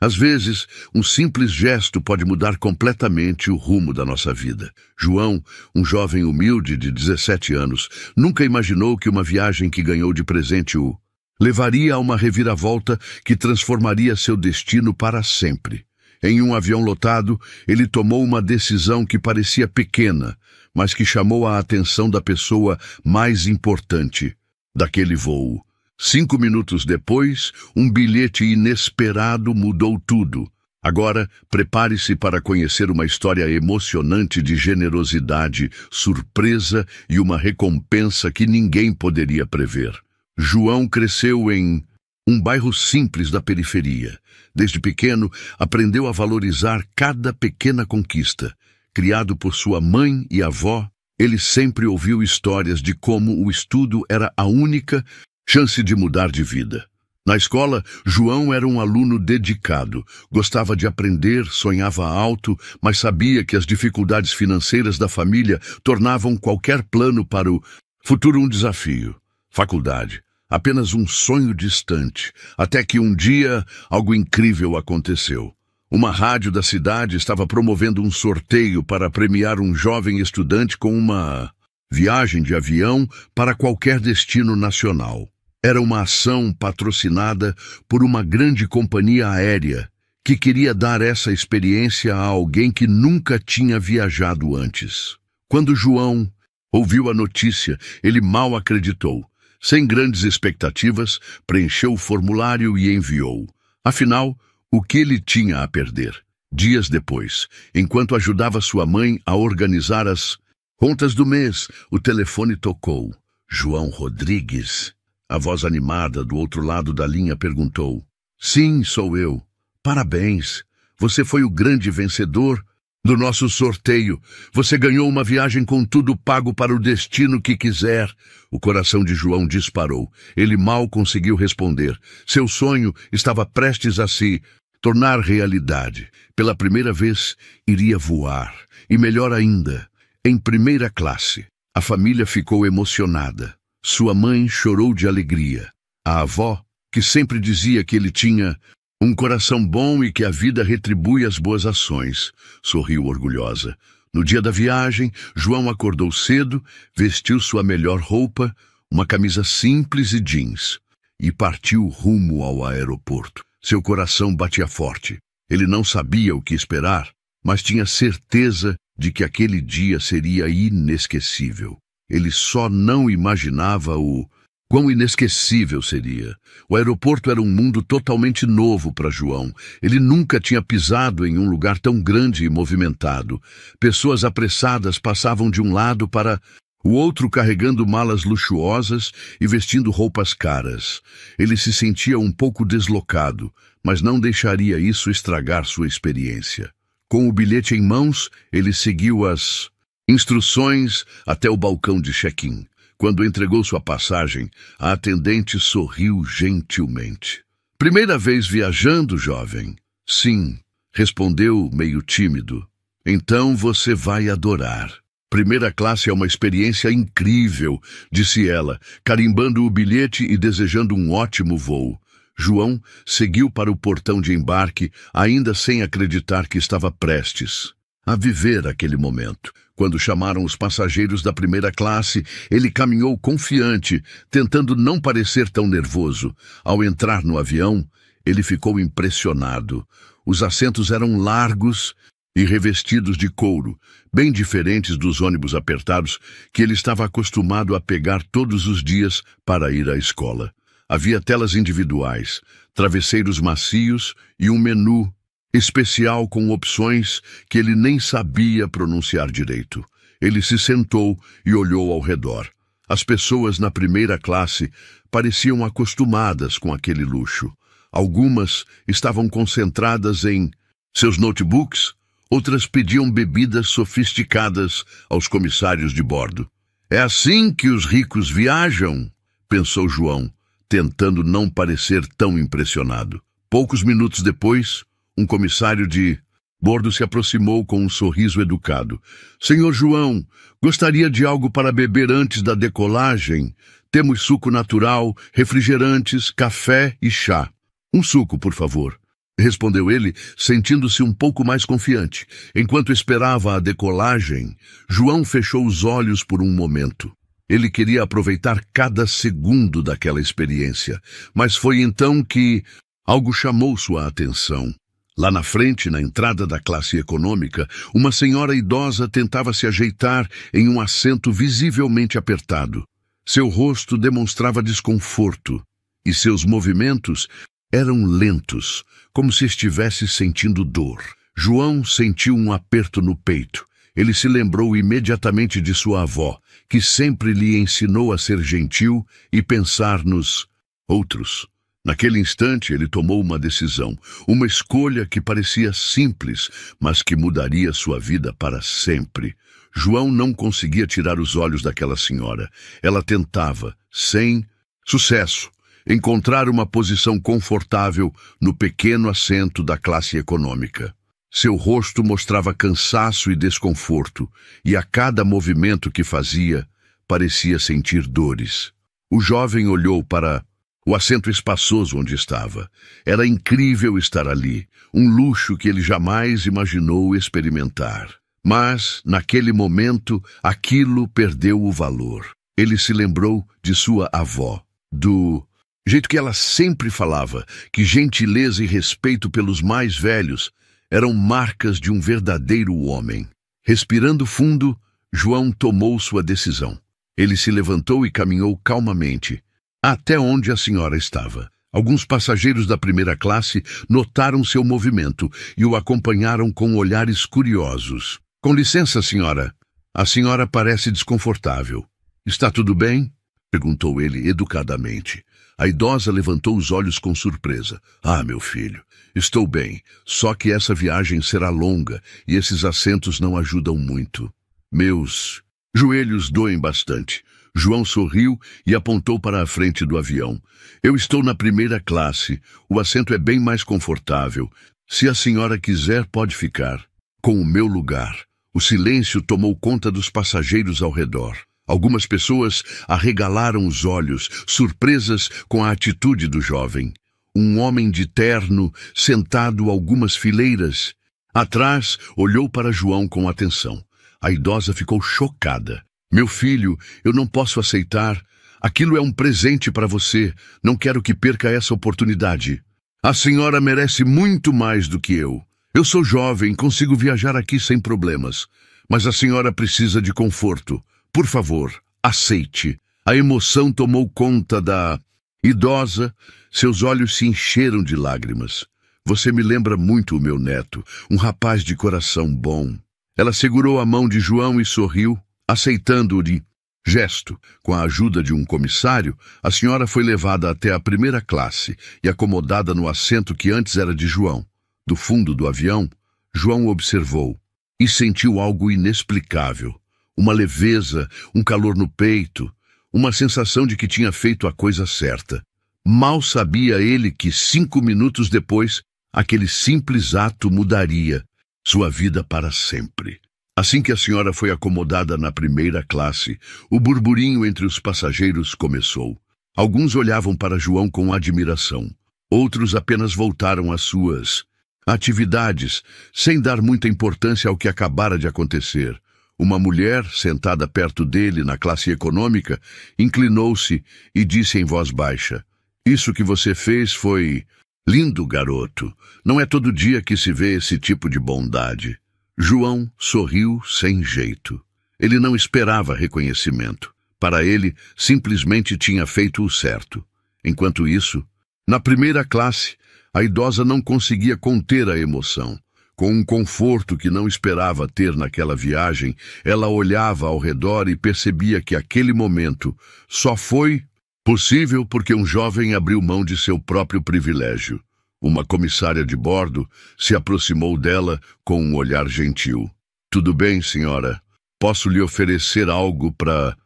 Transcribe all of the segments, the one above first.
Às vezes, um simples gesto pode mudar completamente o rumo da nossa vida. João, um jovem humilde de 17 anos, nunca imaginou que uma viagem que ganhou de presente o levaria a uma reviravolta que transformaria seu destino para sempre. Em um avião lotado, ele tomou uma decisão que parecia pequena, mas que chamou a atenção da pessoa mais importante daquele voo. 5 minutos depois, um bilhete inesperado mudou tudo. Agora, prepare-se para conhecer uma história emocionante de generosidade, surpresa e uma recompensa que ninguém poderia prever. João cresceu em um bairro simples da periferia. Desde pequeno, aprendeu a valorizar cada pequena conquista. Criado por sua mãe e avó, ele sempre ouviu histórias de como o estudo era a única chance de mudar de vida. Na escola, João era um aluno dedicado, gostava de aprender, sonhava alto, mas sabia que as dificuldades financeiras da família tornavam qualquer plano para o futuro um desafio. Faculdade, apenas um sonho distante, até que um dia algo incrível aconteceu. Uma rádio da cidade estava promovendo um sorteio para premiar um jovem estudante com uma viagem de avião para qualquer destino nacional. Era uma ação patrocinada por uma grande companhia aérea que queria dar essa experiência a alguém que nunca tinha viajado antes. Quando João ouviu a notícia, ele mal acreditou. Sem grandes expectativas, preencheu o formulário e enviou. Afinal, o que ele tinha a perder? Dias depois, enquanto ajudava sua mãe a organizar as contas do mês, o telefone tocou. João Rodrigues. A voz animada do outro lado da linha perguntou. Sim, sou eu. Parabéns. Você foi o grande vencedor do nosso sorteio. Você ganhou uma viagem com tudo pago para o destino que quiser. O coração de João disparou. Ele mal conseguiu responder. Seu sonho estava prestes a se tornar realidade. Pela primeira vez, iria voar. E melhor ainda, em primeira classe. A família ficou emocionada. Sua mãe chorou de alegria. A avó, que sempre dizia que ele tinha um coração bom e que a vida retribui as boas ações, sorriu orgulhosa. No dia da viagem, João acordou cedo, vestiu sua melhor roupa, uma camisa simples e jeans, e partiu rumo ao aeroporto. Seu coração batia forte. Ele não sabia o que esperar, mas tinha certeza de que aquele dia seria inesquecível. Ele só não imaginava o quão inesquecível seria. O aeroporto era um mundo totalmente novo para João. Ele nunca tinha pisado em um lugar tão grande e movimentado. Pessoas apressadas passavam de um lado para o outro carregando malas luxuosas e vestindo roupas caras. Ele se sentia um pouco deslocado, mas não deixaria isso estragar sua experiência. Com o bilhete em mãos, ele seguiu as instruções até o balcão de check-in. Quando entregou sua passagem, a atendente sorriu gentilmente. Primeira vez viajando, jovem? Sim, respondeu meio tímido. Então você vai adorar. Primeira classe é uma experiência incrível, disse ela, carimbando o bilhete e desejando um ótimo voo. João seguiu para o portão de embarque, ainda sem acreditar que estava prestes a viver aquele momento. Quando chamaram os passageiros da primeira classe, ele caminhou confiante, tentando não parecer tão nervoso. Ao entrar no avião, ele ficou impressionado. Os assentos eram largos e revestidos de couro, bem diferentes dos ônibus apertados que ele estava acostumado a pegar todos os dias para ir à escola. Havia telas individuais, travesseiros macios e um menu especial com opções que ele nem sabia pronunciar direito. Ele se sentou e olhou ao redor. As pessoas na primeira classe pareciam acostumadas com aquele luxo. Algumas estavam concentradas em seus notebooks, outras pediam bebidas sofisticadas aos comissários de bordo. É assim que os ricos viajam, pensou João, tentando não parecer tão impressionado. Poucos minutos depois, um comissário de bordo se aproximou com um sorriso educado. Senhor João, gostaria de algo para beber antes da decolagem? Temos suco natural, refrigerantes, café e chá. Um suco, por favor. respondeu ele, sentindo-se um pouco mais confiante. Enquanto esperava a decolagem, João fechou os olhos por um momento. Ele queria aproveitar cada segundo daquela experiência, mas foi então que algo chamou sua atenção. Lá na frente, na entrada da classe econômica, uma senhora idosa tentava se ajeitar em um assento visivelmente apertado. Seu rosto demonstrava desconforto e seus movimentos eram lentos, como se estivesse sentindo dor. João sentiu um aperto no peito. Ele se lembrou imediatamente de sua avó, que sempre lhe ensinou a ser gentil e pensar nos outros. Naquele instante, ele tomou uma decisão, uma escolha que parecia simples, mas que mudaria sua vida para sempre. João não conseguia tirar os olhos daquela senhora. Ela tentava, sem sucesso, encontrar uma posição confortável no pequeno assento da classe econômica. Seu rosto mostrava cansaço e desconforto, e a cada movimento que fazia, parecia sentir dores. O jovem olhou para o assento espaçoso onde estava. Era incrível estar ali, um luxo que ele jamais imaginou experimentar. Mas, naquele momento, aquilo perdeu o valor. Ele se lembrou de sua avó, do jeito que ela sempre falava, que gentileza e respeito pelos mais velhos eram marcas de um verdadeiro homem. Respirando fundo, João tomou sua decisão. Ele se levantou e caminhou calmamente até onde a senhora estava. Alguns passageiros da primeira classe notaram seu movimento e o acompanharam com olhares curiosos. Com licença, senhora. A senhora parece desconfortável. Está tudo bem? Perguntou ele educadamente. A idosa levantou os olhos com surpresa. Ah, meu filho, estou bem, só que essa viagem será longa e esses assentos não ajudam muito. Meus joelhos doem bastante. João sorriu e apontou para a frente do avião. Eu estou na primeira classe. O assento é bem mais confortável. Se a senhora quiser, pode ficar com o meu lugar. O silêncio tomou conta dos passageiros ao redor. Algumas pessoas arregalaram os olhos, surpresas com a atitude do jovem. Um homem de terno, sentado algumas fileiras atrás, olhou para João com atenção. A idosa ficou chocada. Meu filho, eu não posso aceitar. Aquilo é um presente para você. Não quero que perca essa oportunidade. A senhora merece muito mais do que eu. Eu sou jovem, consigo viajar aqui sem problemas. Mas a senhora precisa de conforto. Por favor, aceite. A emoção tomou conta da idosa. Seus olhos se encheram de lágrimas. Você me lembra muito o meu neto, um rapaz de coração bom. Ela segurou a mão de João e sorriu, aceitando-o de gesto. Com a ajuda de um comissário, a senhora foi levada até a primeira classe e acomodada no assento que antes era de João. Do fundo do avião, João observou e sentiu algo inexplicável. Uma leveza, um calor no peito, uma sensação de que tinha feito a coisa certa. Mal sabia ele que 5 minutos depois, aquele simples ato mudaria sua vida para sempre. Assim que a senhora foi acomodada na primeira classe, o burburinho entre os passageiros começou. Alguns olhavam para João com admiração. Outros apenas voltaram às suas atividades, sem dar muita importância ao que acabara de acontecer. Uma mulher, sentada perto dele na classe econômica, inclinou-se e disse em voz baixa: "Isso que você fez foi lindo, garoto. Não é todo dia que se vê esse tipo de bondade." João sorriu sem jeito. Ele não esperava reconhecimento. Para ele, simplesmente tinha feito o certo. Enquanto isso, na primeira classe, a idosa não conseguia conter a emoção. Com um conforto que não esperava ter naquela viagem, ela olhava ao redor e percebia que aquele momento só foi possível porque um jovem abriu mão de seu próprio privilégio. Uma comissária de bordo se aproximou dela com um olhar gentil. "Tudo bem, senhora? Posso lhe oferecer algo para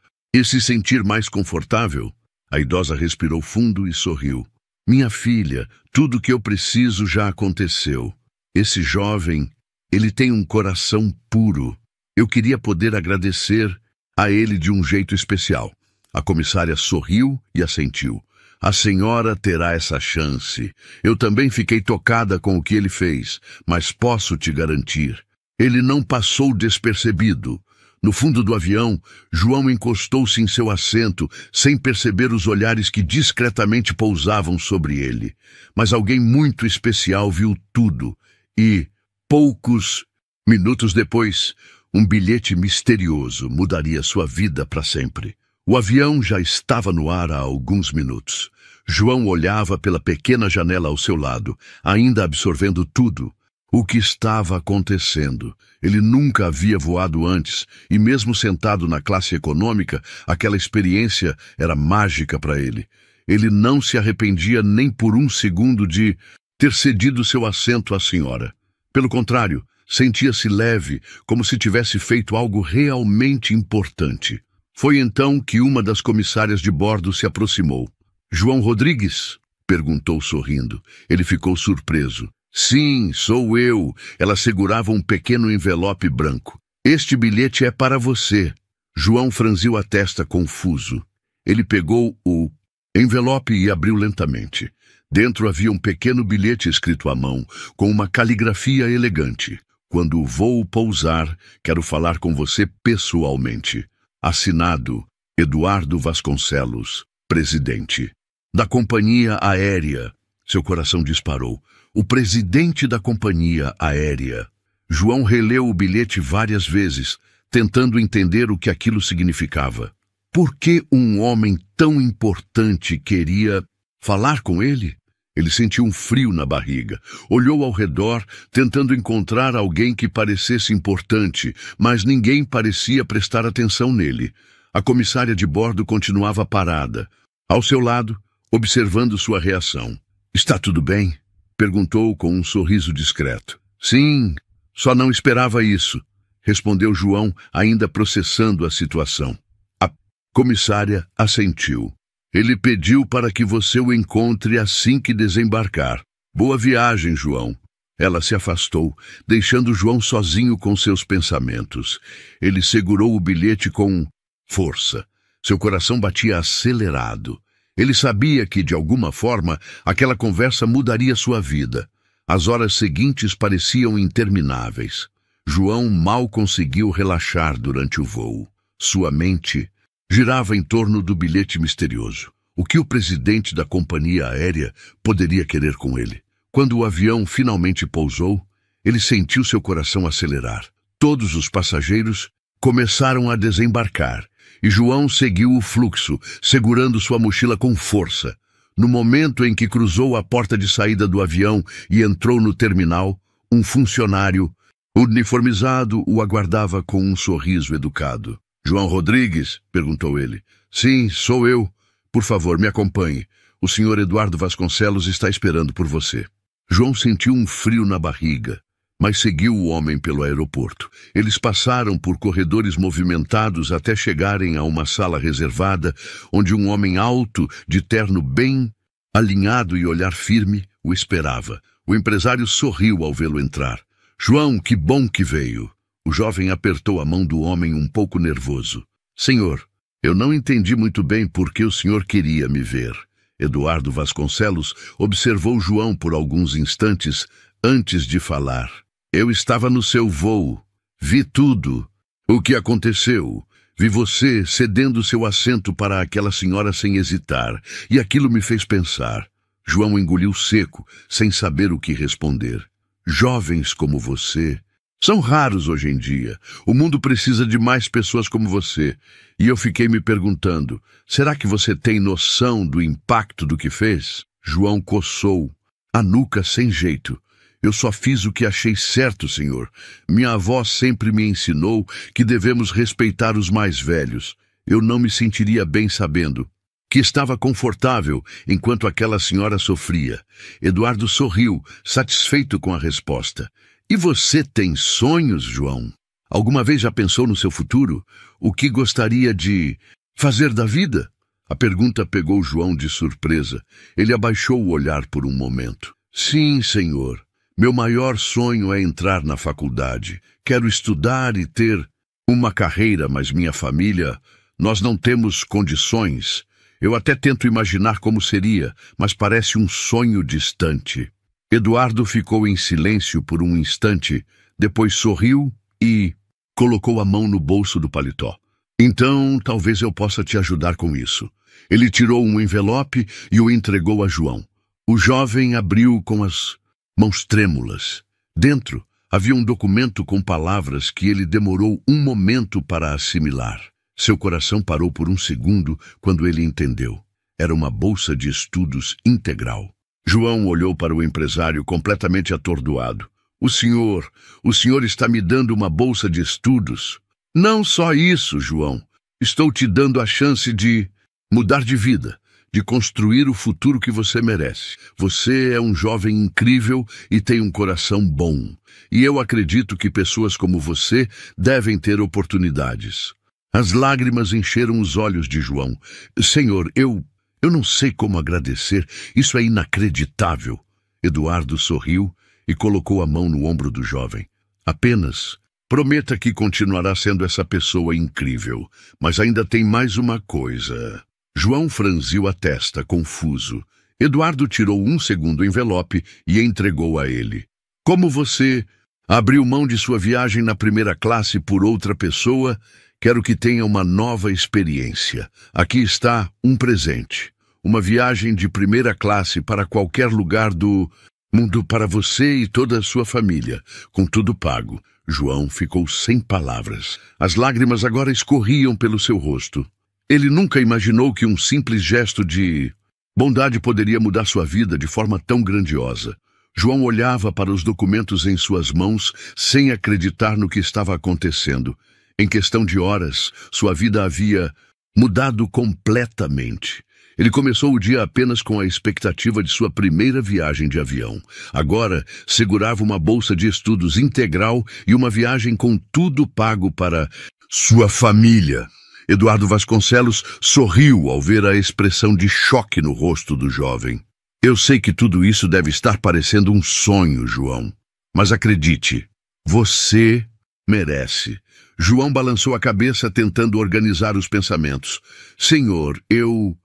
se sentir mais confortável?" A idosa respirou fundo e sorriu. "Minha filha, tudo o que eu preciso já aconteceu. Esse jovem, ele tem um coração puro. Eu queria poder agradecer a ele de um jeito especial." A comissária sorriu e assentiu. A senhora terá essa chance. Eu também fiquei tocada com o que ele fez, mas posso te garantir, ele não passou despercebido. No fundo do avião, João encostou-se em seu assento, sem perceber os olhares que discretamente pousavam sobre ele. Mas alguém muito especial viu tudo e, poucos minutos depois, um bilhete misterioso mudaria sua vida para sempre. O avião já estava no ar há alguns minutos. João olhava pela pequena janela ao seu lado, ainda absorvendo tudo. O que estava acontecendo? Ele nunca havia voado antes, e mesmo sentado na classe econômica, aquela experiência era mágica para ele. Ele não se arrependia nem por um segundo de ter cedido seu assento à senhora. Pelo contrário, sentia-se leve, como se tivesse feito algo realmente importante. Foi então que uma das comissárias de bordo se aproximou. "João Rodrigues?" perguntou sorrindo. Ele ficou surpreso. "Sim, sou eu." Ela segurava um pequeno envelope branco. "Este bilhete é para você." João franziu a testa confuso. Ele pegou o envelope e abriu lentamente. Dentro havia um pequeno bilhete escrito à mão, com uma caligrafia elegante. "Quando o voo pousar, quero falar com você pessoalmente." Assinado Eduardo Vasconcelos, presidente da companhia aérea. Seu coração disparou. O presidente da companhia aérea. João releu o bilhete várias vezes, tentando entender o que aquilo significava. Por que um homem tão importante queria falar com ele? Ele sentiu um frio na barriga. Olhou ao redor, tentando encontrar alguém que parecesse importante, mas ninguém parecia prestar atenção nele. A comissária de bordo continuava parada, ao seu lado, observando sua reação. "Está tudo bem?" perguntou com um sorriso discreto. "Sim, só não esperava isso", respondeu João, ainda processando a situação. A comissária assentiu. "Ele pediu para que você o encontre assim que desembarcar. Boa viagem, João." Ela se afastou, deixando João sozinho com seus pensamentos. Ele segurou o bilhete com força. Seu coração batia acelerado. Ele sabia que, de alguma forma, aquela conversa mudaria sua vida. As horas seguintes pareciam intermináveis. João mal conseguiu relaxar durante o voo. Sua mente girava em torno do bilhete misterioso. O que o presidente da companhia aérea poderia querer com ele? Quando o avião finalmente pousou, ele sentiu seu coração acelerar. Todos os passageiros começaram a desembarcar, e João seguiu o fluxo, segurando sua mochila com força. No momento em que cruzou a porta de saída do avião e entrou no terminal, um funcionário uniformizado o aguardava com um sorriso educado. "João Rodrigues?" perguntou ele. "Sim, sou eu. Por favor, me acompanhe. O senhor Eduardo Vasconcelos está esperando por você." João sentiu um frio na barriga, mas seguiu o homem pelo aeroporto. Eles passaram por corredores movimentados até chegarem a uma sala reservada, onde um homem alto, de terno bem alinhado e olhar firme, o esperava. O empresário sorriu ao vê-lo entrar. "João, que bom que veio." O jovem apertou a mão do homem um pouco nervoso. "Senhor, eu não entendi muito bem por que o senhor queria me ver." Eduardo Vasconcelos observou João por alguns instantes antes de falar. "Eu estava no seu voo. Vi tudo. O que aconteceu? Vi você cedendo seu assento para aquela senhora sem hesitar, e aquilo me fez pensar." João engoliu seco, sem saber o que responder. "Jovens como você são raros hoje em dia. O mundo precisa de mais pessoas como você. E eu fiquei me perguntando, será que você tem noção do impacto do que fez?" João coçou a nuca sem jeito. "Eu só fiz o que achei certo, senhor. Minha avó sempre me ensinou que devemos respeitar os mais velhos. Eu não me sentiria bem sabendo que estava confortável enquanto aquela senhora sofria." Eduardo sorriu, satisfeito com a resposta. "E você tem sonhos, João? Alguma vez já pensou no seu futuro? O que gostaria de fazer da vida?" A pergunta pegou João de surpresa. Ele abaixou o olhar por um momento. "Sim, senhor. Meu maior sonho é entrar na faculdade. Quero estudar e ter uma carreira, mas minha família, nós não temos condições. Eu até tento imaginar como seria, mas parece um sonho distante. Eduardo ficou em silêncio por um instante, depois sorriu e colocou a mão no bolso do paletó. Então, talvez eu possa te ajudar com isso. Ele tirou um envelope e o entregou a João. O jovem abriu com as mãos trêmulas. Dentro havia um documento com palavras que ele demorou um momento para assimilar. Seu coração parou por um segundo quando ele entendeu. Era uma bolsa de estudos integral. João olhou para o empresário completamente atordoado. O senhor está me dando uma bolsa de estudos? Não só isso, João. Estou te dando a chance de mudar de vida, de construir o futuro que você merece. Você é um jovem incrível e tem um coração bom. E eu acredito que pessoas como você devem ter oportunidades. As lágrimas encheram os olhos de João. Senhor, eu não sei como agradecer. Isso é inacreditável. Eduardo sorriu e colocou a mão no ombro do jovem. Apenas prometa que continuará sendo essa pessoa incrível. Mas ainda tem mais uma coisa. João franziu a testa, confuso. Eduardo tirou um segundo envelope e entregou a ele. Como você abriu mão de sua viagem na primeira classe por outra pessoa, quero que tenha uma nova experiência. Aqui está um presente. Uma viagem de primeira classe para qualquer lugar do mundo para você e toda a sua família, com tudo pago. João ficou sem palavras. As lágrimas agora escorriam pelo seu rosto. Ele nunca imaginou que um simples gesto de bondade poderia mudar sua vida de forma tão grandiosa. João olhava para os documentos em suas mãos sem acreditar no que estava acontecendo. Em questão de horas, sua vida havia mudado completamente. Ele começou o dia apenas com a expectativa de sua primeira viagem de avião. Agora, segurava uma bolsa de estudos integral e uma viagem com tudo pago para sua família. Eduardo Vasconcelos sorriu ao ver a expressão de choque no rosto do jovem. Eu sei que tudo isso deve estar parecendo um sonho, João. Mas acredite, você merece. João balançou a cabeça tentando organizar os pensamentos. Senhor, eu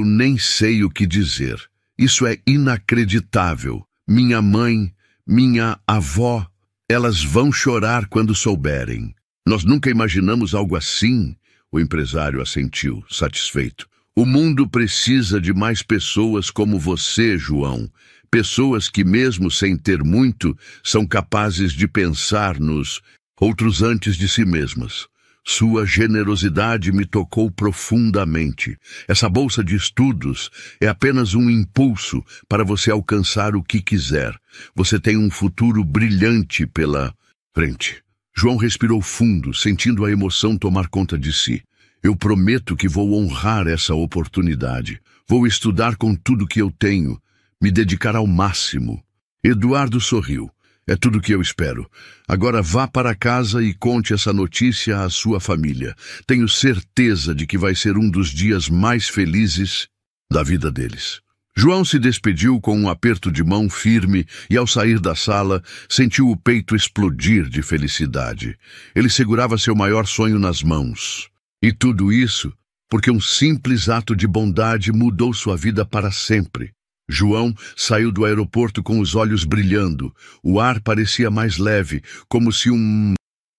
nem sei o que dizer. Isso é inacreditável. Minha mãe, minha avó, elas vão chorar quando souberem. Nós nunca imaginamos algo assim. O empresário assentiu, satisfeito. O mundo precisa de mais pessoas como você, João. Pessoas que, mesmo sem ter muito, são capazes de pensar nos outros antes de si mesmas. Sua generosidade me tocou profundamente. Essa bolsa de estudos é apenas um impulso para você alcançar o que quiser. Você tem um futuro brilhante pela frente. João respirou fundo, sentindo a emoção tomar conta de si. Eu prometo que vou honrar essa oportunidade. Vou estudar com tudo que eu tenho, me dedicar ao máximo. Eduardo sorriu. É tudo o que eu espero. Agora vá para casa e conte essa notícia à sua família. Tenho certeza de que vai ser um dos dias mais felizes da vida deles. João se despediu com um aperto de mão firme e, ao sair da sala, sentiu o peito explodir de felicidade. Ele segurava seu maior sonho nas mãos. E tudo isso porque um simples ato de bondade mudou sua vida para sempre. João saiu do aeroporto com os olhos brilhando. O ar parecia mais leve, como se um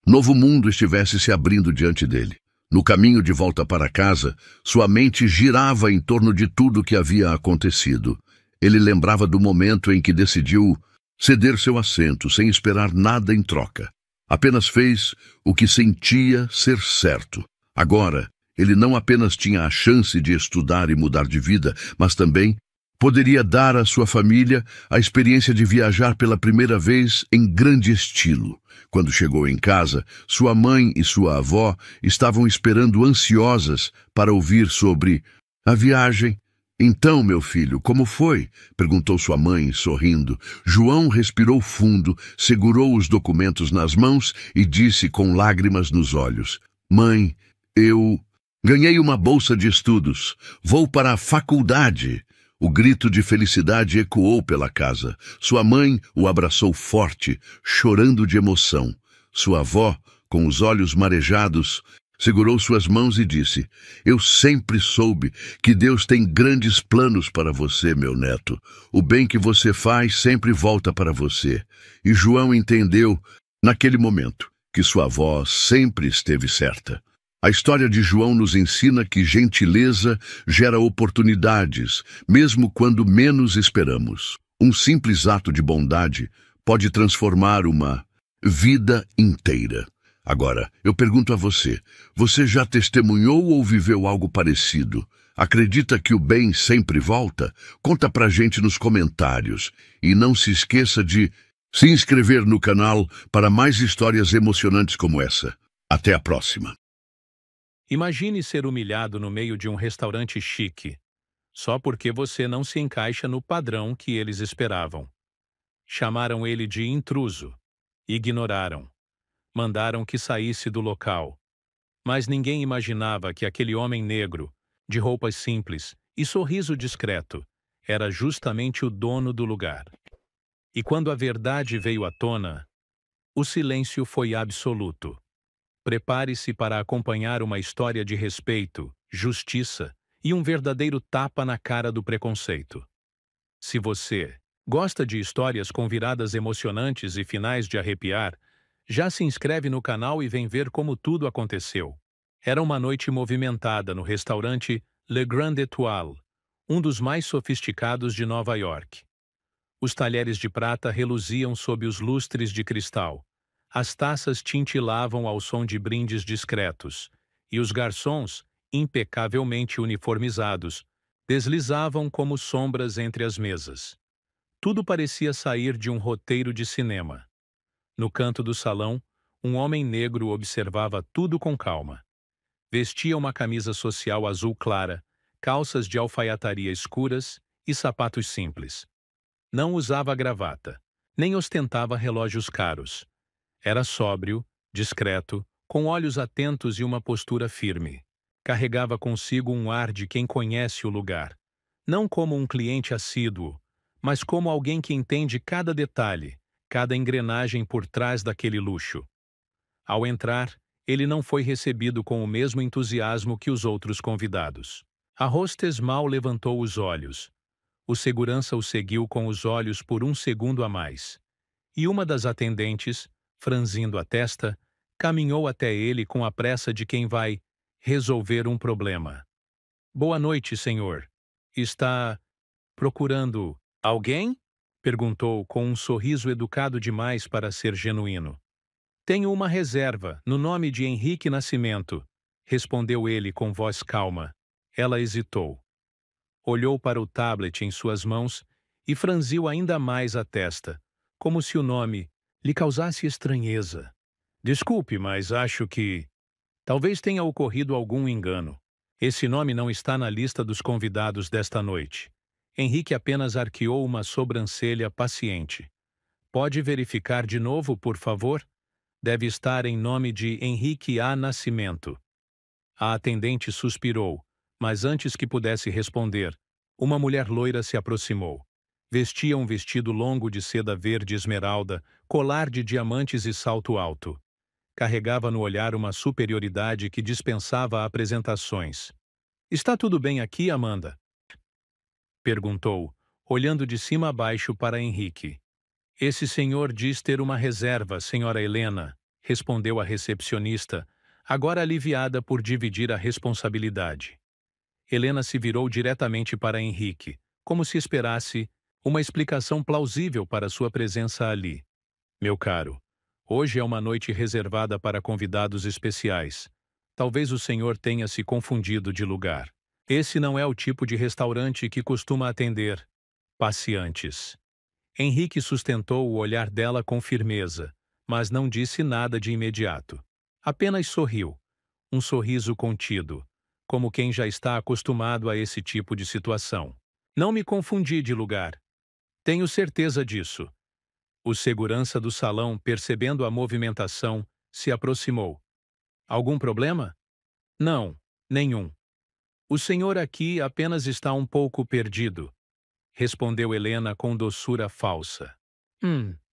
novo mundo estivesse se abrindo diante dele. No caminho de volta para casa, sua mente girava em torno de tudo o que havia acontecido. Ele lembrava do momento em que decidiu ceder seu assento, sem esperar nada em troca. Apenas fez o que sentia ser certo. Agora, ele não apenas tinha a chance de estudar e mudar de vida, mas também poderia dar à sua família a experiência de viajar pela primeira vez em grande estilo. Quando chegou em casa, sua mãe e sua avó estavam esperando ansiosas para ouvir sobre a viagem. Então, meu filho, como foi? Perguntou sua mãe, sorrindo. João respirou fundo, segurou os documentos nas mãos e disse com lágrimas nos olhos: Mãe, eu ganhei uma bolsa de estudos. Vou para a faculdade. O grito de felicidade ecoou pela casa. Sua mãe o abraçou forte, chorando de emoção. Sua avó, com os olhos marejados, Segurou suas mãos e disse: Eu sempre soube que Deus tem grandes planos para você, meu neto. O bem que você faz sempre volta para você. E João entendeu, naquele momento, que sua avó sempre esteve certa. A história de João nos ensina que gentileza gera oportunidades, mesmo quando menos esperamos. Um simples ato de bondade pode transformar uma vida inteira. Agora, eu pergunto a você, você já testemunhou ou viveu algo parecido? Acredita que o bem sempre volta? Conta pra gente nos comentários. E não se esqueça de se inscrever no canal para mais histórias emocionantes como essa. Até a próxima. Imagine ser humilhado no meio de um restaurante chique, só porque você não se encaixa no padrão que eles esperavam. Chamaram ele de intruso. Ignoraram. Mandaram que saísse do local. Mas ninguém imaginava que aquele homem negro, de roupas simples e sorriso discreto, era justamente o dono do lugar. E quando a verdade veio à tona, o silêncio foi absoluto. Prepare-se para acompanhar uma história de respeito, justiça e um verdadeiro tapa na cara do preconceito. Se você gosta de histórias com viradas emocionantes e finais de arrepiar, já se inscreve no canal e vem ver como tudo aconteceu. Era uma noite movimentada no restaurante Le Grand Étoile, um dos mais sofisticados de Nova York. Os talheres de prata reluziam sob os lustres de cristal. As taças tintilavam ao som de brindes discretos, e os garçons, impecavelmente uniformizados, deslizavam como sombras entre as mesas. Tudo parecia sair de um roteiro de cinema. No canto do salão, um homem negro observava tudo com calma. Vestia uma camisa social azul clara, calças de alfaiataria escuras e sapatos simples. Não usava gravata, nem ostentava relógios caros. Era sóbrio, discreto, com olhos atentos e uma postura firme. Carregava consigo um ar de quem conhece o lugar, não como um cliente assíduo, mas como alguém que entende cada detalhe, cada engrenagem por trás daquele luxo. Ao entrar, ele não foi recebido com o mesmo entusiasmo que os outros convidados. A hostess mal levantou os olhos. O segurança o seguiu com os olhos por um segundo a mais. E uma das atendentes, franzindo a testa, caminhou até ele com a pressa de quem vai resolver um problema. Boa noite, senhor. Está procurando alguém? Perguntou com um sorriso educado demais para ser genuíno. Tenho uma reserva, no nome de Henrique Nascimento, respondeu ele com voz calma. Ela hesitou. Olhou para o tablet em suas mãos e franziu ainda mais a testa, como se o nome lhe causasse estranheza. Desculpe, mas acho que talvez tenha ocorrido algum engano. Esse nome não está na lista dos convidados desta noite. Henrique apenas arqueou uma sobrancelha paciente. Pode verificar de novo, por favor? Deve estar em nome de Henrique A. Nascimento. A atendente suspirou, mas antes que pudesse responder, uma mulher loira se aproximou. Vestia um vestido longo de seda verde esmeralda, colar de diamantes e salto alto. Carregava no olhar uma superioridade que dispensava apresentações. Está tudo bem aqui, Amanda? Perguntou, olhando de cima a baixo para Henrique. Esse senhor diz ter uma reserva, senhora Helena, respondeu a recepcionista, agora aliviada por dividir a responsabilidade. Helena se virou diretamente para Henrique, como se esperasse uma explicação plausível para sua presença ali. Meu caro, hoje é uma noite reservada para convidados especiais. Talvez o senhor tenha se confundido de lugar. Esse não é o tipo de restaurante que costuma atender passeantes. Henrique sustentou o olhar dela com firmeza, mas não disse nada de imediato. Apenas sorriu, um sorriso contido, como quem já está acostumado a esse tipo de situação. Não me confundi de lugar. Tenho certeza disso. O segurança do salão, percebendo a movimentação, se aproximou. Algum problema? Não, nenhum. O senhor aqui apenas está um pouco perdido, respondeu Helena com doçura falsa.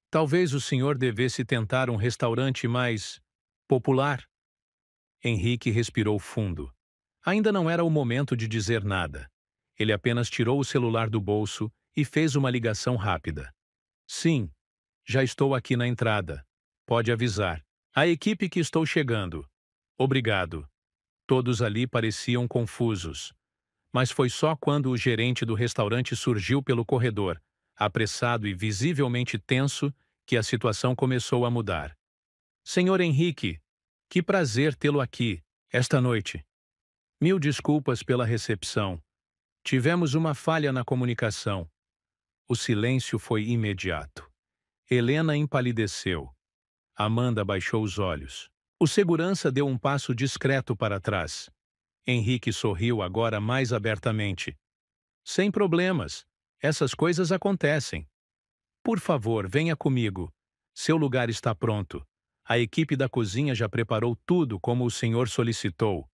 Talvez o senhor devesse tentar um restaurante mais popular. Henrique respirou fundo. Ainda não era o momento de dizer nada. Ele apenas tirou o celular do bolso e fez uma ligação rápida. Sim, já estou aqui na entrada. Pode avisar. A equipe que estou chegando. Obrigado. Todos ali pareciam confusos. Mas foi só quando o gerente do restaurante surgiu pelo corredor, apressado e visivelmente tenso, que a situação começou a mudar. Senhor Henrique, que prazer tê-lo aqui, esta noite. Mil desculpas pela recepção. Tivemos uma falha na comunicação. O silêncio foi imediato. Helena empalideceu. Amanda baixou os olhos. O segurança deu um passo discreto para trás. Henrique sorriu agora mais abertamente. Sem problemas. Essas coisas acontecem. Por favor, venha comigo. Seu lugar está pronto. A equipe da cozinha já preparou tudo como o senhor solicitou.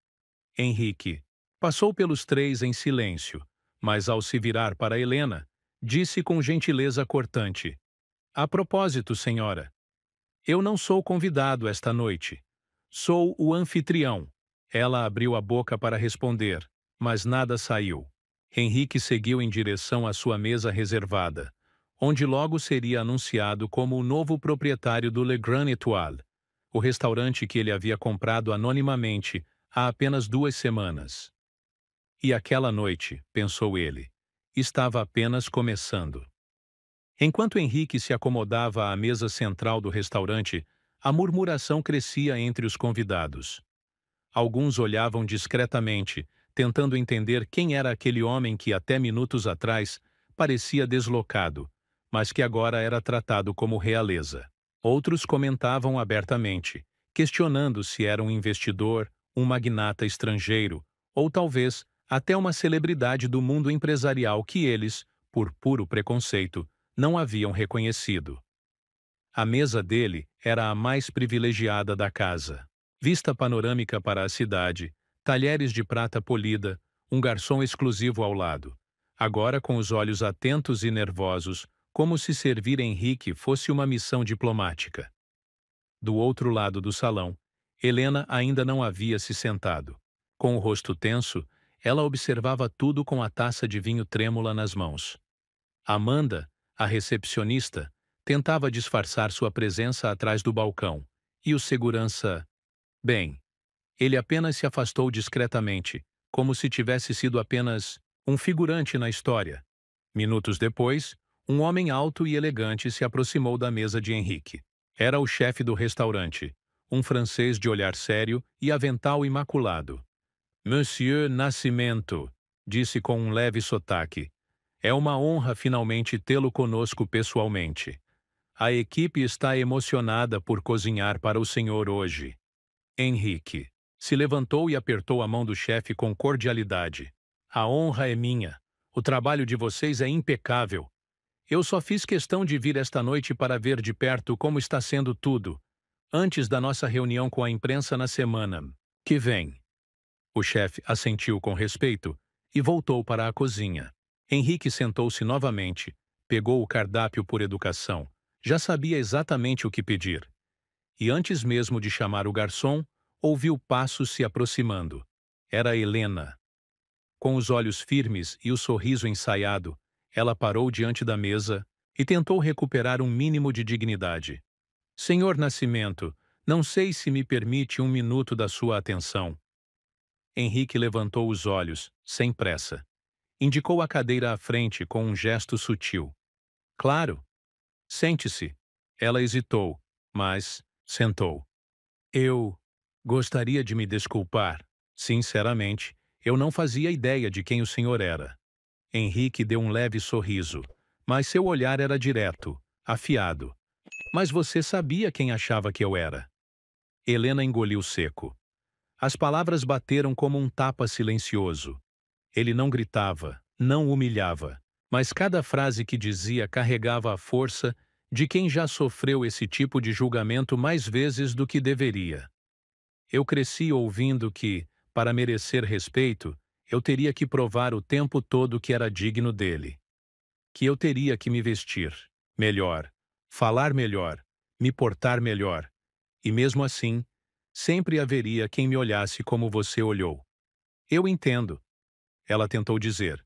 Henrique passou pelos três em silêncio, mas ao se virar para Helena, disse com gentileza cortante: A propósito, senhora, eu não sou convidado esta noite. Sou o anfitrião. Ela abriu a boca para responder, mas nada saiu. Henrique seguiu em direção à sua mesa reservada, onde logo seria anunciado como o novo proprietário do Le Grand Étoile, o restaurante que ele havia comprado anonimamente há apenas 2 semanas. E aquela noite, pensou ele, estava apenas começando. Enquanto Henrique se acomodava à mesa central do restaurante, a murmuração crescia entre os convidados. Alguns olhavam discretamente, tentando entender quem era aquele homem que até minutos atrás parecia deslocado, mas que agora era tratado como realeza. Outros comentavam abertamente, questionando se era um investidor, um magnata estrangeiro, ou talvez até uma celebridade do mundo empresarial que eles, por puro preconceito, não haviam reconhecido. A mesa dele era a mais privilegiada da casa. Vista panorâmica para a cidade, talheres de prata polida, um garçom exclusivo ao lado. Agora com os olhos atentos e nervosos, como se servir Henrique fosse uma missão diplomática. Do outro lado do salão, Helena ainda não havia se sentado. Com o rosto tenso, ela observava tudo com a taça de vinho trêmula nas mãos. Amanda, a recepcionista, tentava disfarçar sua presença atrás do balcão, e o segurança... Bem, ele apenas se afastou discretamente, como se tivesse sido apenas um figurante na história. Minutos depois, um homem alto e elegante se aproximou da mesa de Henrique. Era o chefe do restaurante, um francês de olhar sério e avental imaculado. Monsieur Nascimento, disse com um leve sotaque. É uma honra finalmente tê-lo conosco pessoalmente. A equipe está emocionada por cozinhar para o senhor hoje. Henrique se levantou e apertou a mão do chefe com cordialidade. A honra é minha. O trabalho de vocês é impecável. Eu só fiz questão de vir esta noite para ver de perto como está sendo tudo, antes da nossa reunião com a imprensa na semana que vem. O chefe assentiu com respeito e voltou para a cozinha. Henrique sentou-se novamente, pegou o cardápio por educação. Já sabia exatamente o que pedir. E antes mesmo de chamar o garçom, ouviu passos se aproximando. Era Helena. Com os olhos firmes e o sorriso ensaiado, ela parou diante da mesa e tentou recuperar um mínimo de dignidade. Senhor Nascimento, não sei se me permite 1 minuto da sua atenção. Henrique levantou os olhos, sem pressa. Indicou a cadeira à frente com um gesto sutil. Claro. Sente-se. Ela hesitou, mas sentou. Eu gostaria de me desculpar. Sinceramente, eu não fazia ideia de quem o senhor era. Henrique deu um leve sorriso, mas seu olhar era direto, afiado. Mas você sabia quem achava que eu era? Helena engoliu seco. As palavras bateram como um tapa silencioso. Ele não gritava, não humilhava, mas cada frase que dizia carregava a força de quem já sofreu esse tipo de julgamento mais vezes do que deveria. Eu cresci ouvindo que, para merecer respeito, eu teria que provar o tempo todo que era digno dele. Que eu teria que me vestir melhor, falar melhor, me portar melhor. E mesmo assim, Sempre haveria quem me olhasse como você olhou. Eu entendo. Ela tentou dizer.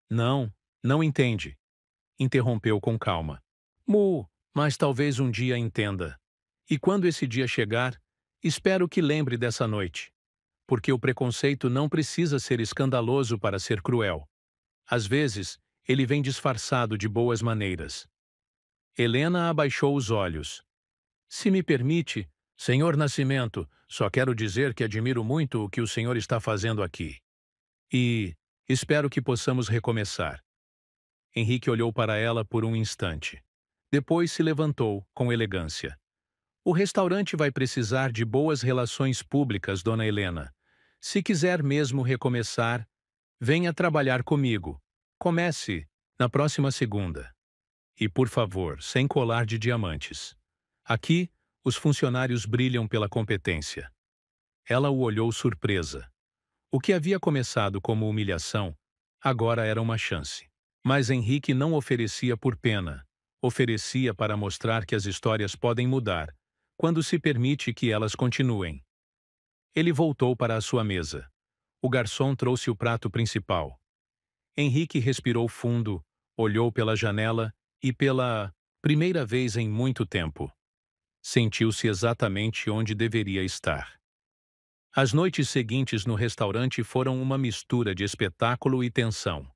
Não, não entende. Interrompeu com calma. Mas talvez um dia entenda. E quando esse dia chegar, espero que lembre dessa noite. Porque o preconceito não precisa ser escandaloso para ser cruel. Às vezes, ele vem disfarçado de boas maneiras. Helena abaixou os olhos. Se me permite, Senhor Nascimento, só quero dizer que admiro muito o que o senhor está fazendo aqui. E espero que possamos recomeçar. Henrique olhou para ela por um instante. Depois se levantou, com elegância. O restaurante vai precisar de boas relações públicas, dona Helena. Se quiser mesmo recomeçar, venha trabalhar comigo. Comece na próxima segunda. E, por favor, sem colar de diamantes. Aqui, os funcionários brilham pela competência. Ela o olhou surpresa. O que havia começado como humilhação, agora era uma chance. Mas Henrique não oferecia por pena. Oferecia para mostrar que as histórias podem mudar, quando se permite que elas continuem. Ele voltou para a sua mesa. O garçom trouxe o prato principal. Henrique respirou fundo, olhou pela janela e, pela primeira vez em muito tempo, sentiu-se exatamente onde deveria estar. As noites seguintes no restaurante foram uma mistura de espetáculo e tensão.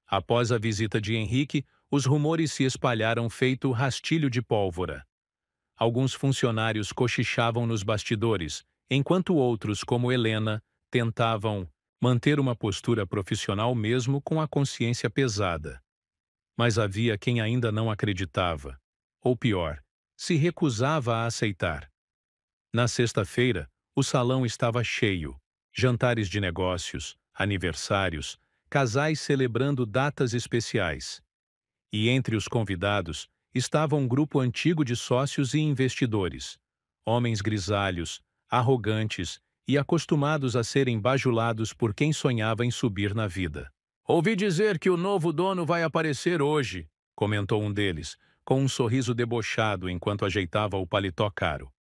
Após a visita de Henrique, os rumores se espalharam feito rastilho de pólvora. Alguns funcionários cochichavam nos bastidores, enquanto outros, como Helena, tentavam manter uma postura profissional mesmo com a consciência pesada. Mas havia quem ainda não acreditava. Ou pior, se recusava a aceitar. Na sexta-feira, o salão estava cheio. Jantares de negócios, aniversários, casais celebrando datas especiais. E entre os convidados estava um grupo antigo de sócios e investidores. Homens grisalhos, arrogantes e acostumados a serem bajulados por quem sonhava em subir na vida. Ouvi dizer que o novo dono vai aparecer hoje, comentou um deles, com um sorriso debochado enquanto ajeitava o paletó caro.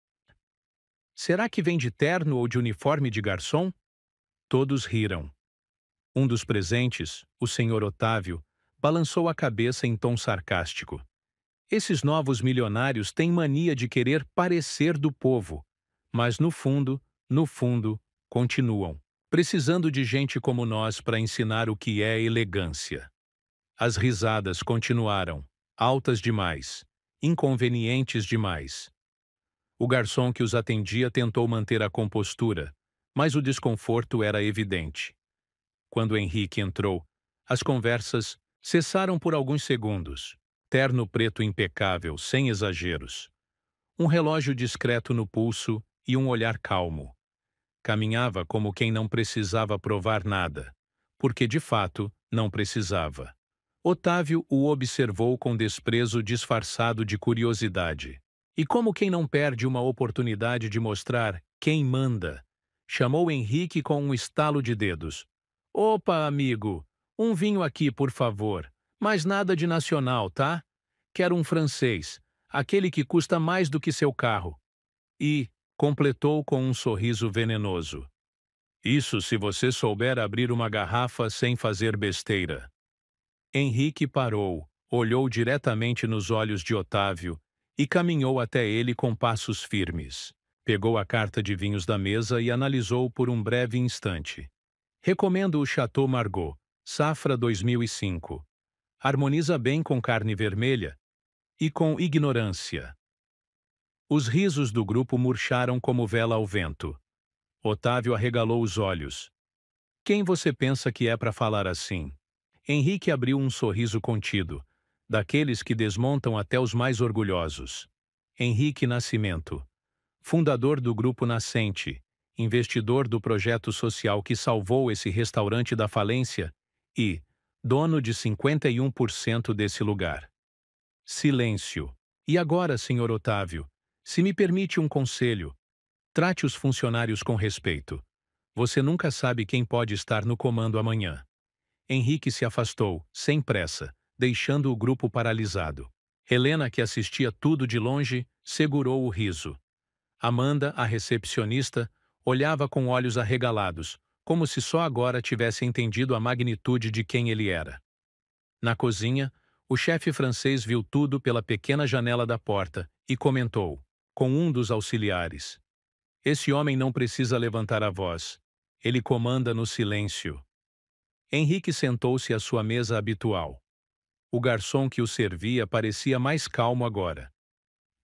Será que vem de terno ou de uniforme de garçom? Todos riram. Um dos presentes, o senhor Otávio, balançou a cabeça em tom sarcástico. Esses novos milionários têm mania de querer parecer do povo, mas no fundo, continuam, precisando de gente como nós para ensinar o que é elegância. As risadas continuaram, altas demais, inconvenientes demais. O garçom que os atendia tentou manter a compostura, mas o desconforto era evidente. Quando Henrique entrou, as conversas cessaram por alguns segundos. Terno preto impecável, sem exageros. Um relógio discreto no pulso e um olhar calmo. Caminhava como quem não precisava provar nada, porque de fato não precisava. Otávio o observou com desprezo disfarçado de curiosidade. E como quem não perde uma oportunidade de mostrar quem manda, chamou Henrique com um estalo de dedos. Opa, amigo, um vinho aqui, por favor. Mas nada de nacional, tá? Quero um francês, aquele que custa mais do que seu carro. E completou com um sorriso venenoso. Isso se você souber abrir uma garrafa sem fazer besteira. Henrique parou, olhou diretamente nos olhos de Otávio e caminhou até ele com passos firmes. Pegou a carta de vinhos da mesa e analisou por um breve instante. Recomendo o Chateau Margaux, Safra 2005. Harmoniza bem com carne vermelha e com ignorância. Os risos do grupo murcharam como vela ao vento. Otávio arregalou os olhos. Quem você pensa que é para falar assim? Henrique abriu um sorriso contido, daqueles que desmontam até os mais orgulhosos. Henrique Nascimento, fundador do Grupo Nascente, investidor do projeto social que salvou esse restaurante da falência e dono de 51% desse lugar. Silêncio. E agora, senhor Otávio, se me permite um conselho, trate os funcionários com respeito. Você nunca sabe quem pode estar no comando amanhã. Henrique se afastou, sem pressa, deixando o grupo paralisado. Helena, que assistia tudo de longe, segurou o riso. Amanda, a recepcionista, olhava com olhos arregalados, como se só agora tivesse entendido a magnitude de quem ele era. Na cozinha, o chefe francês viu tudo pela pequena janela da porta e comentou, com um dos auxiliares: "Esse homem não precisa levantar a voz. Ele comanda no silêncio." Henrique sentou-se à sua mesa habitual. O garçom que o servia parecia mais calmo agora.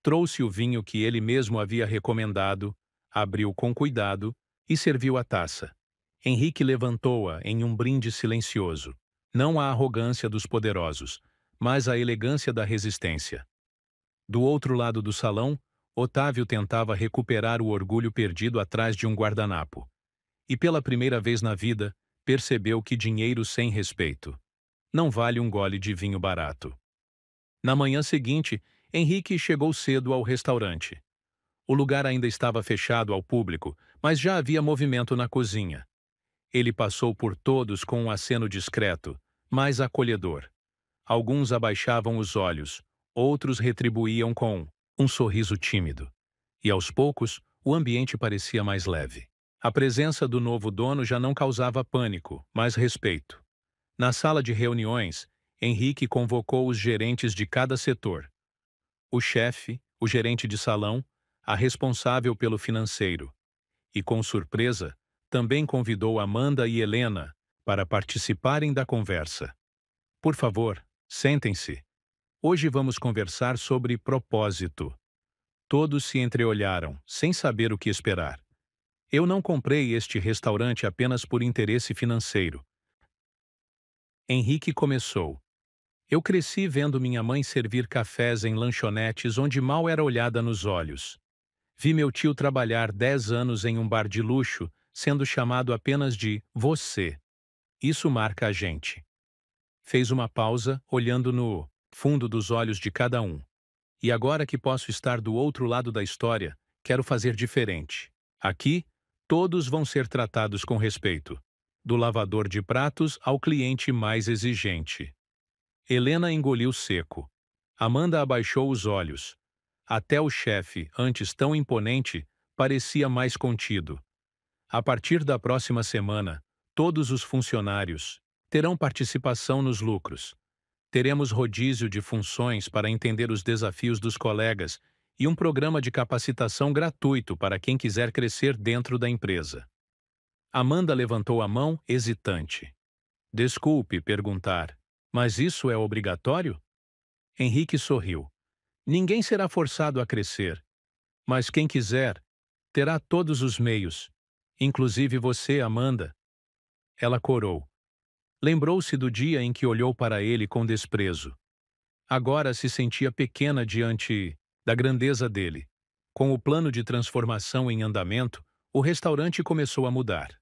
Trouxe o vinho que ele mesmo havia recomendado, abriu com cuidado e serviu a taça. Henrique levantou-a em um brinde silencioso. Não a arrogância dos poderosos, mas a elegância da resistência. Do outro lado do salão, Otávio tentava recuperar o orgulho perdido atrás de um guardanapo. E pela primeira vez na vida, percebeu que dinheiro sem respeito não vale um gole de vinho barato. Na manhã seguinte, Henrique chegou cedo ao restaurante. O lugar ainda estava fechado ao público, mas já havia movimento na cozinha. Ele passou por todos com um aceno discreto, mas acolhedor. Alguns abaixavam os olhos, outros retribuíam com um sorriso tímido. E aos poucos, o ambiente parecia mais leve. A presença do novo dono já não causava pânico, mas respeito. Na sala de reuniões, Henrique convocou os gerentes de cada setor. O chefe, o gerente de salão, a responsável pelo financeiro. E, com surpresa, também convidou Amanda e Helena para participarem da conversa. "Por favor, sentem-se. Hoje vamos conversar sobre propósito." Todos se entreolharam, sem saber o que esperar. "Eu não comprei este restaurante apenas por interesse financeiro." Henrique começou. "Eu cresci vendo minha mãe servir cafés em lanchonetes onde mal era olhada nos olhos. Vi meu tio trabalhar 10 anos em um bar de luxo, sendo chamado apenas de você. Isso marca a gente." Fez uma pausa, olhando no fundo dos olhos de cada um. "E agora que posso estar do outro lado da história, quero fazer diferente. Aqui, todos vão ser tratados com respeito. Do lavador de pratos ao cliente mais exigente." Helena engoliu seco. Amanda abaixou os olhos. Até o chefe, antes tão imponente, parecia mais contido. A partir da próxima semana, todos os funcionários terão participação nos lucros. Teremos rodízio de funções para entender os desafios dos colegas e um programa de capacitação gratuito para quem quiser crescer dentro da empresa. Amanda levantou a mão, hesitante. "Desculpe perguntar, mas isso é obrigatório?" Henrique sorriu. "Ninguém será forçado a crescer, mas quem quiser terá todos os meios, inclusive você, Amanda." Ela corou. Lembrou-se do dia em que olhou para ele com desprezo. Agora se sentia pequena diante da grandeza dele. Com o plano de transformação em andamento, o restaurante começou a mudar.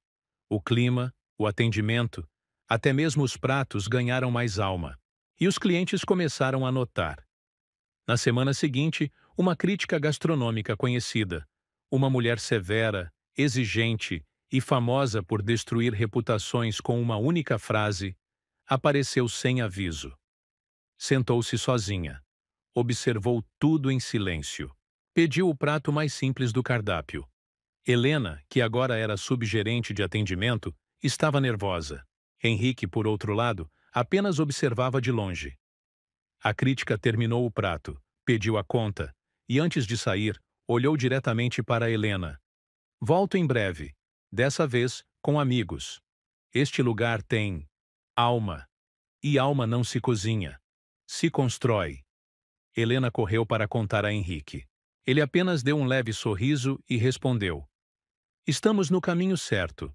O clima, o atendimento, até mesmo os pratos ganharam mais alma. E os clientes começaram a notar. Na semana seguinte, uma crítica gastronômica conhecida. Uma mulher severa, exigente e famosa por destruir reputações com uma única frase, apareceu sem aviso. Sentou-se sozinha. Observou tudo em silêncio. Pediu o prato mais simples do cardápio. Helena, que agora era subgerente de atendimento, estava nervosa. Henrique, por outro lado, apenas observava de longe. A crítica terminou o prato, pediu a conta e, antes de sair, olhou diretamente para Helena. "Volto em breve, dessa vez com amigos. Este lugar tem alma, e alma não se cozinha, se constrói." Helena correu para contar a Henrique. Ele apenas deu um leve sorriso e respondeu: "Estamos no caminho certo."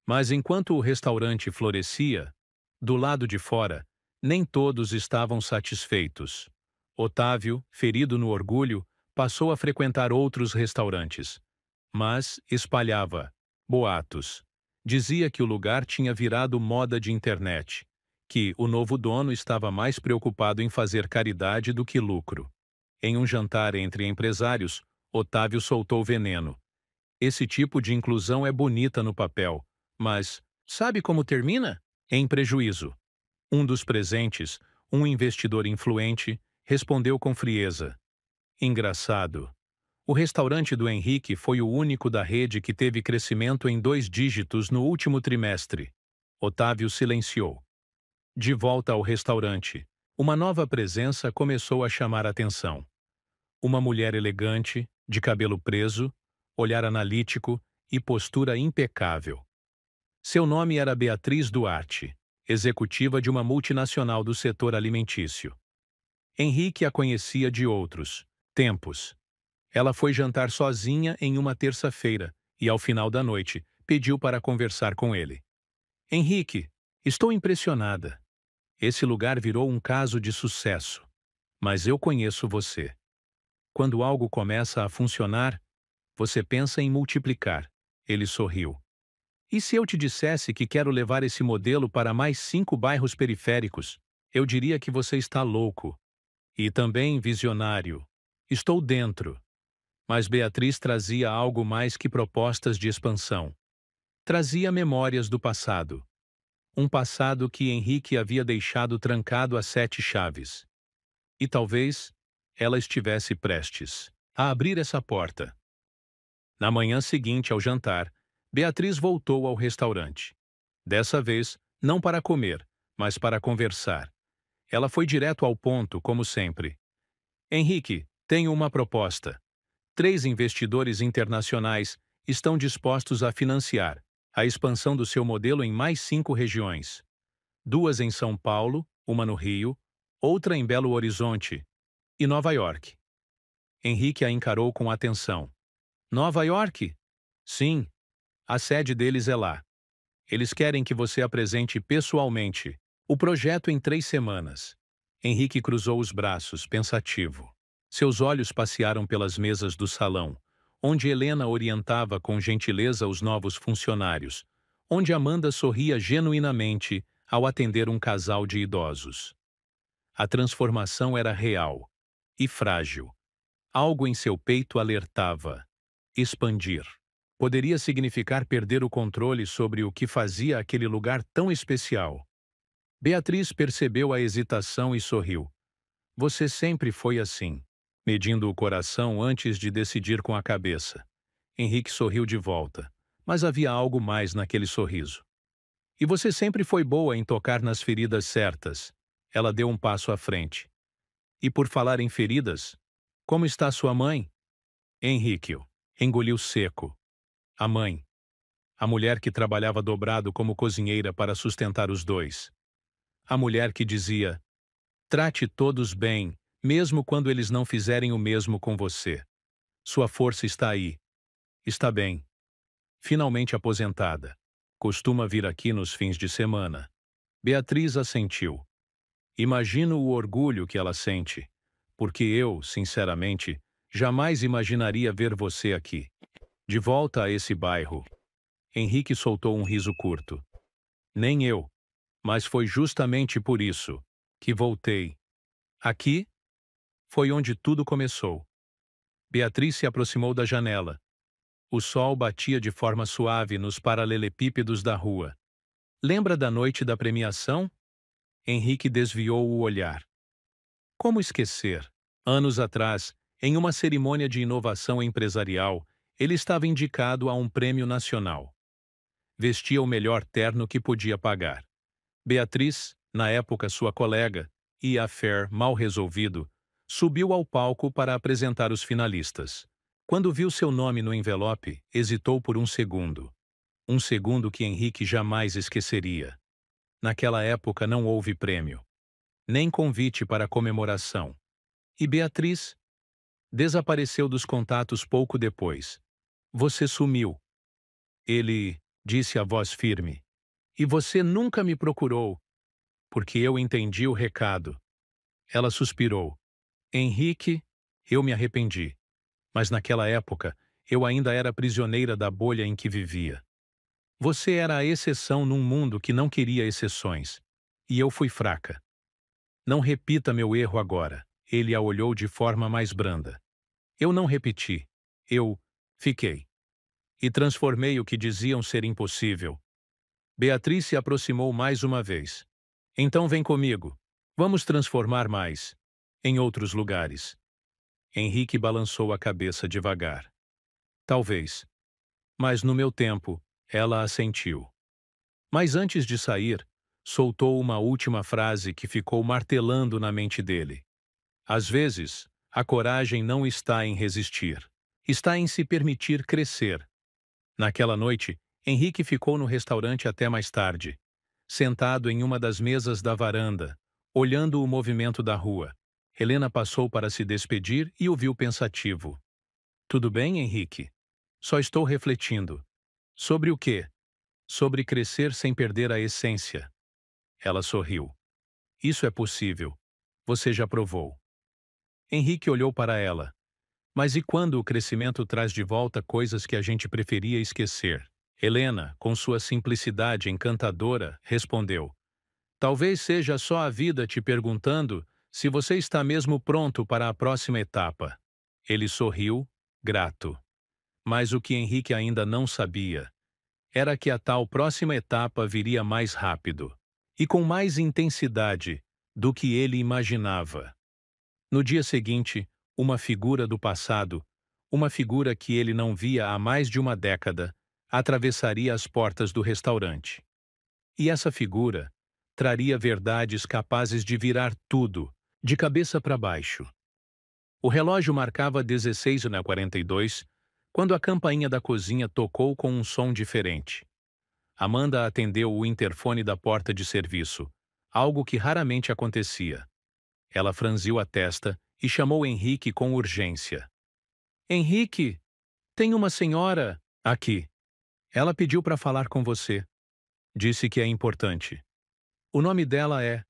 Mas enquanto o restaurante florescia, do lado de fora, nem todos estavam satisfeitos. Otávio, ferido no orgulho, passou a frequentar outros restaurantes. Mas espalhava boatos. Dizia que o lugar tinha virado moda de internet, que o novo dono estava mais preocupado em fazer caridade do que lucro. Em um jantar entre empresários, Otávio soltou veneno. "Esse tipo de inclusão é bonita no papel, mas sabe como termina? Em prejuízo." Um dos presentes, um investidor influente, respondeu com frieza: "Engraçado. O restaurante do Henrique foi o único da rede que teve crescimento em 2 dígitos no último trimestre. Otávio silenciou. De volta ao restaurante, uma nova presença começou a chamar a atenção. Uma mulher elegante, de cabelo preso, olhar analítico e postura impecável. Seu nome era Beatriz Duarte, executiva de uma multinacional do setor alimentício. Henrique a conhecia de outros tempos. Ela foi jantar sozinha em uma terça-feira e, ao final da noite, pediu para conversar com ele. Henrique, estou impressionada. Esse lugar virou um caso de sucesso. Mas eu conheço você. Quando algo começa a funcionar, você pensa em multiplicar. Ele sorriu. E se eu te dissesse que quero levar esse modelo para mais 5 bairros periféricos, eu diria que você está louco. E também visionário. Estou dentro. Mas Beatriz trazia algo mais que propostas de expansão. Trazia memórias do passado. Um passado que Henrique havia deixado trancado a 7 chaves. E talvez ela estivesse prestes a abrir essa porta. Na manhã seguinte ao jantar, Beatriz voltou ao restaurante. Dessa vez, não para comer, mas para conversar. Ela foi direto ao ponto, como sempre. Henrique, tenho uma proposta. 3 investidores internacionais estão dispostos a financiar a expansão do seu modelo em mais 5 regiões. 2 em São Paulo, uma no Rio, outra em Belo Horizonte e Nova York. Henrique a encarou com atenção. Nova York? Sim, a sede deles é lá. Eles querem que você apresente pessoalmente o projeto em 3 semanas. Henrique cruzou os braços, pensativo. Seus olhos passearam pelas mesas do salão, onde Helena orientava com gentileza os novos funcionários, onde Amanda sorria genuinamente ao atender um casal de idosos. A transformação era real e frágil. Algo em seu peito alertava. Expandir. Poderia significar perder o controle sobre o que fazia aquele lugar tão especial. Beatriz percebeu a hesitação e sorriu. Você sempre foi assim, medindo o coração antes de decidir com a cabeça. Henrique sorriu de volta, mas havia algo mais naquele sorriso. E você sempre foi boa em tocar nas feridas certas. Ela deu um passo à frente. E por falar em feridas, como está sua mãe? Henrique engoliu seco. A mãe. A mulher que trabalhava dobrado como cozinheira para sustentar os 2. A mulher que dizia: trate todos bem, mesmo quando eles não fizerem o mesmo com você. Sua força está aí. Está bem. Finalmente aposentada. Costuma vir aqui nos fins de semana. Beatriz assentiu. Imagino o orgulho que ela sente, porque eu, sinceramente, jamais imaginaria ver você aqui. De volta a esse bairro. Henrique soltou um riso curto. Nem eu. Mas foi justamente por isso que voltei. Aqui foi onde tudo começou. Beatriz se aproximou da janela. O sol batia de forma suave nos paralelepípedos da rua. Lembra da noite da premiação? Henrique desviou o olhar. Como esquecer? Anos atrás, em uma cerimônia de inovação empresarial, ele estava indicado a um prêmio nacional. Vestia o melhor terno que podia pagar. Beatriz, na época sua colega, e affair mal resolvido, subiu ao palco para apresentar os finalistas. Quando viu seu nome no envelope, hesitou por um segundo. Um segundo que Henrique jamais esqueceria. Naquela época não houve prêmio. Nem convite para a comemoração. E Beatriz desapareceu dos contatos pouco depois. Você sumiu. Ele disse a voz firme. E você nunca me procurou. Porque eu entendi o recado. Ela suspirou. Henrique, eu me arrependi. Mas naquela época, eu ainda era prisioneira da bolha em que vivia. Você era a exceção num mundo que não queria exceções. E eu fui fraca. Não repita meu erro agora. Ele a olhou de forma mais branda. Eu não repeti. Eu fiquei. E transformei o que diziam ser impossível. Beatriz se aproximou mais uma vez. Então vem comigo. Vamos transformar mais. Em outros lugares. Henrique balançou a cabeça devagar. Talvez. Mas no meu tempo, ela assentiu. Mas antes de sair, soltou uma última frase que ficou martelando na mente dele. Às vezes, a coragem não está em resistir. Está em se permitir crescer. Naquela noite, Henrique ficou no restaurante até mais tarde, sentado em uma das mesas da varanda, olhando o movimento da rua. Helena passou para se despedir e o viu pensativo. Tudo bem, Henrique? Só estou refletindo. Sobre o quê? Sobre crescer sem perder a essência. Ela sorriu. Isso é possível. Você já provou. Henrique olhou para ela. Mas e quando o crescimento traz de volta coisas que a gente preferia esquecer? Helena, com sua simplicidade encantadora, respondeu. Talvez seja só a vida te perguntando se você está mesmo pronto para a próxima etapa. Ele sorriu, grato. Mas o que Henrique ainda não sabia era que a tal próxima etapa viria mais rápido e com mais intensidade do que ele imaginava. No dia seguinte, uma figura do passado, uma figura que ele não via há mais de uma década, atravessaria as portas do restaurante. E essa figura traria verdades capazes de virar tudo, de cabeça para baixo. O relógio marcava 16h42, quando a campainha da cozinha tocou com um som diferente. Amanda atendeu o interfone da porta de serviço, algo que raramente acontecia. Ela franziu a testa e chamou Henrique com urgência. Henrique, tem uma senhora aqui. Ela pediu para falar com você. Disse que é importante. O nome dela é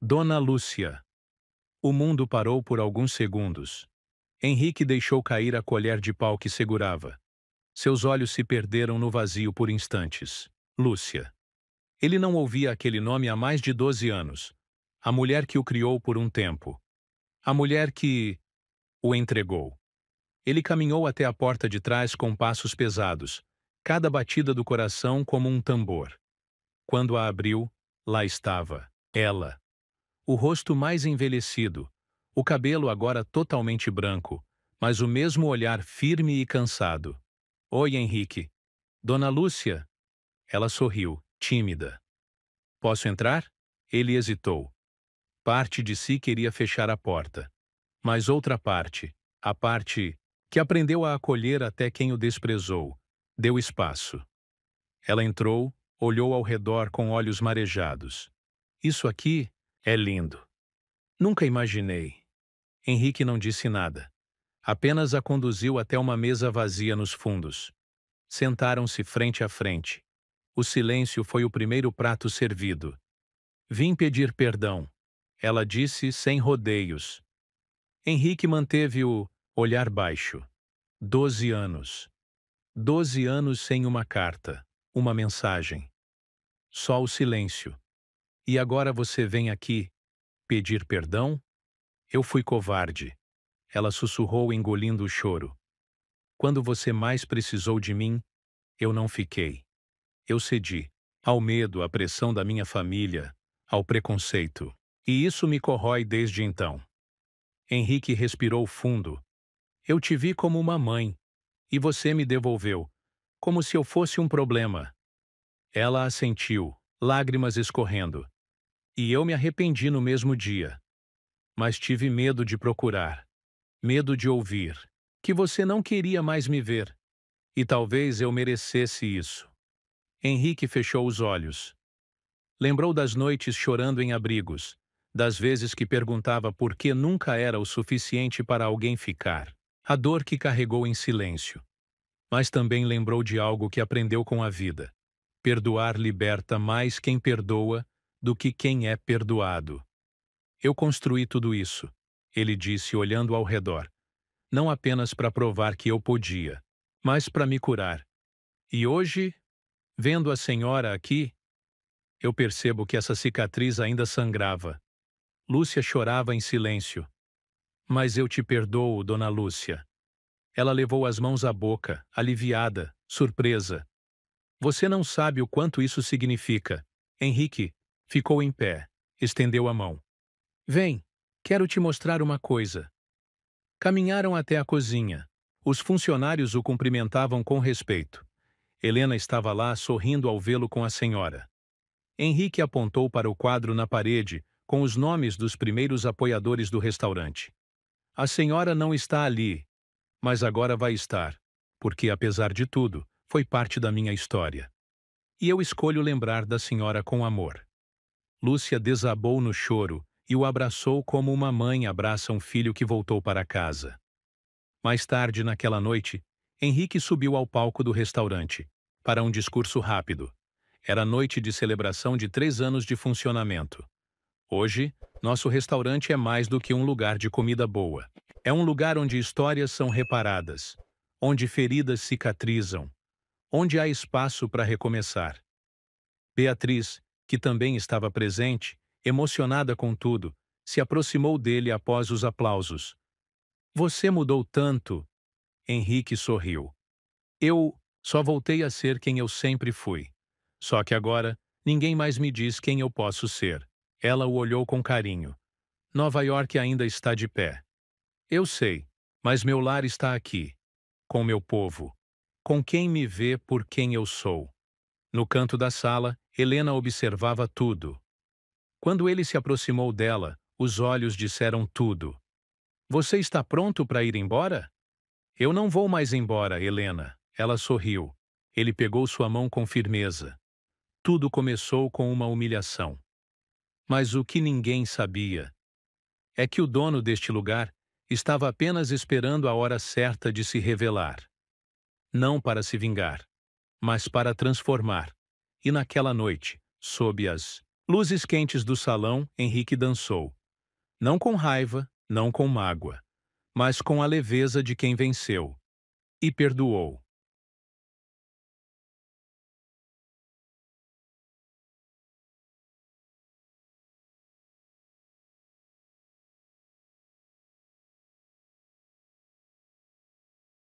Dona Lúcia. O mundo parou por alguns segundos. Henrique deixou cair a colher de pau que segurava. Seus olhos se perderam no vazio por instantes. Lúcia. Ele não ouvia aquele nome há mais de 12 anos. A mulher que o criou por um tempo. A mulher que o entregou. Ele caminhou até a porta de trás com passos pesados, cada batida do coração como um tambor. Quando a abriu, lá estava, ela. O rosto mais envelhecido, o cabelo agora totalmente branco, mas o mesmo olhar firme e cansado. Oi, Henrique. Dona Lúcia? Ela sorriu, tímida. Posso entrar? Ele hesitou. Parte de si queria fechar a porta. Mas outra parte, a parte que aprendeu a acolher até quem o desprezou, deu espaço. Ela entrou, olhou ao redor com olhos marejados. Isso aqui é lindo. Nunca imaginei. Henrique não disse nada. Apenas a conduziu até uma mesa vazia nos fundos. Sentaram-se frente a frente. O silêncio foi o primeiro prato servido. Vim pedir perdão. Ela disse sem rodeios. Henrique manteve o olhar baixo. 12 anos. 12 anos sem uma carta, uma mensagem. Só o silêncio. E agora você vem aqui pedir perdão? Eu fui covarde. Ela sussurrou engolindo o choro. Quando você mais precisou de mim, eu não fiquei. Eu cedi. Ao medo, à pressão da minha família, ao preconceito. E isso me corrói desde então. Henrique respirou fundo. Eu te vi como uma mãe, e você me devolveu, como se eu fosse um problema. Ela assentiu, lágrimas escorrendo. E eu me arrependi no mesmo dia. Mas tive medo de procurar, medo de ouvir, que você não queria mais me ver. E talvez eu merecesse isso. Henrique fechou os olhos. Lembrou das noites chorando em abrigos, das vezes que perguntava por que nunca era o suficiente para alguém ficar. A dor que carregou em silêncio. Mas também lembrou de algo que aprendeu com a vida. Perdoar liberta mais quem perdoa do que quem é perdoado. Eu construí tudo isso, ele disse olhando ao redor. Não apenas para provar que eu podia, mas para me curar. E hoje, vendo a senhora aqui, eu percebo que essa cicatriz ainda sangrava. Lúcia chorava em silêncio. Mas eu te perdoo, Dona Lúcia. Ela levou as mãos à boca, aliviada, surpresa. Você não sabe o quanto isso significa. Henrique ficou em pé, estendeu a mão. Vem, quero te mostrar uma coisa. Caminharam até a cozinha. Os funcionários o cumprimentavam com respeito. Helena estava lá sorrindo ao vê-lo com a senhora. Henrique apontou para o quadro na parede com os nomes dos primeiros apoiadores do restaurante. A senhora não está ali, mas agora vai estar, porque, apesar de tudo, foi parte da minha história. E eu escolho lembrar da senhora com amor. Lúcia desabou no choro e o abraçou como uma mãe abraça um filho que voltou para casa. Mais tarde, naquela noite, Henrique subiu ao palco do restaurante, para um discurso rápido. Era noite de celebração de 3 anos de funcionamento. Hoje, nosso restaurante é mais do que um lugar de comida boa. É um lugar onde histórias são reparadas, onde feridas cicatrizam, onde há espaço para recomeçar. Beatriz, que também estava presente, emocionada com tudo, se aproximou dele após os aplausos. Você mudou tanto. Henrique sorriu. Eu só voltei a ser quem eu sempre fui. Só que agora, ninguém mais me diz quem eu posso ser. Ela o olhou com carinho. Nova York ainda está de pé. Eu sei, mas meu lar está aqui, com meu povo, com quem me vê por quem eu sou. No canto da sala, Helena observava tudo. Quando ele se aproximou dela, os olhos disseram tudo. Você está pronto para ir embora? Eu não vou mais embora, Helena. Ela sorriu. Ele pegou sua mão com firmeza. Tudo começou com uma humilhação. Mas o que ninguém sabia é que o dono deste lugar estava apenas esperando a hora certa de se revelar. Não para se vingar, mas para transformar. E naquela noite, sob as luzes quentes do salão, Henrique dançou. Não com raiva, não com mágoa, mas com a leveza de quem venceu. E perdoou.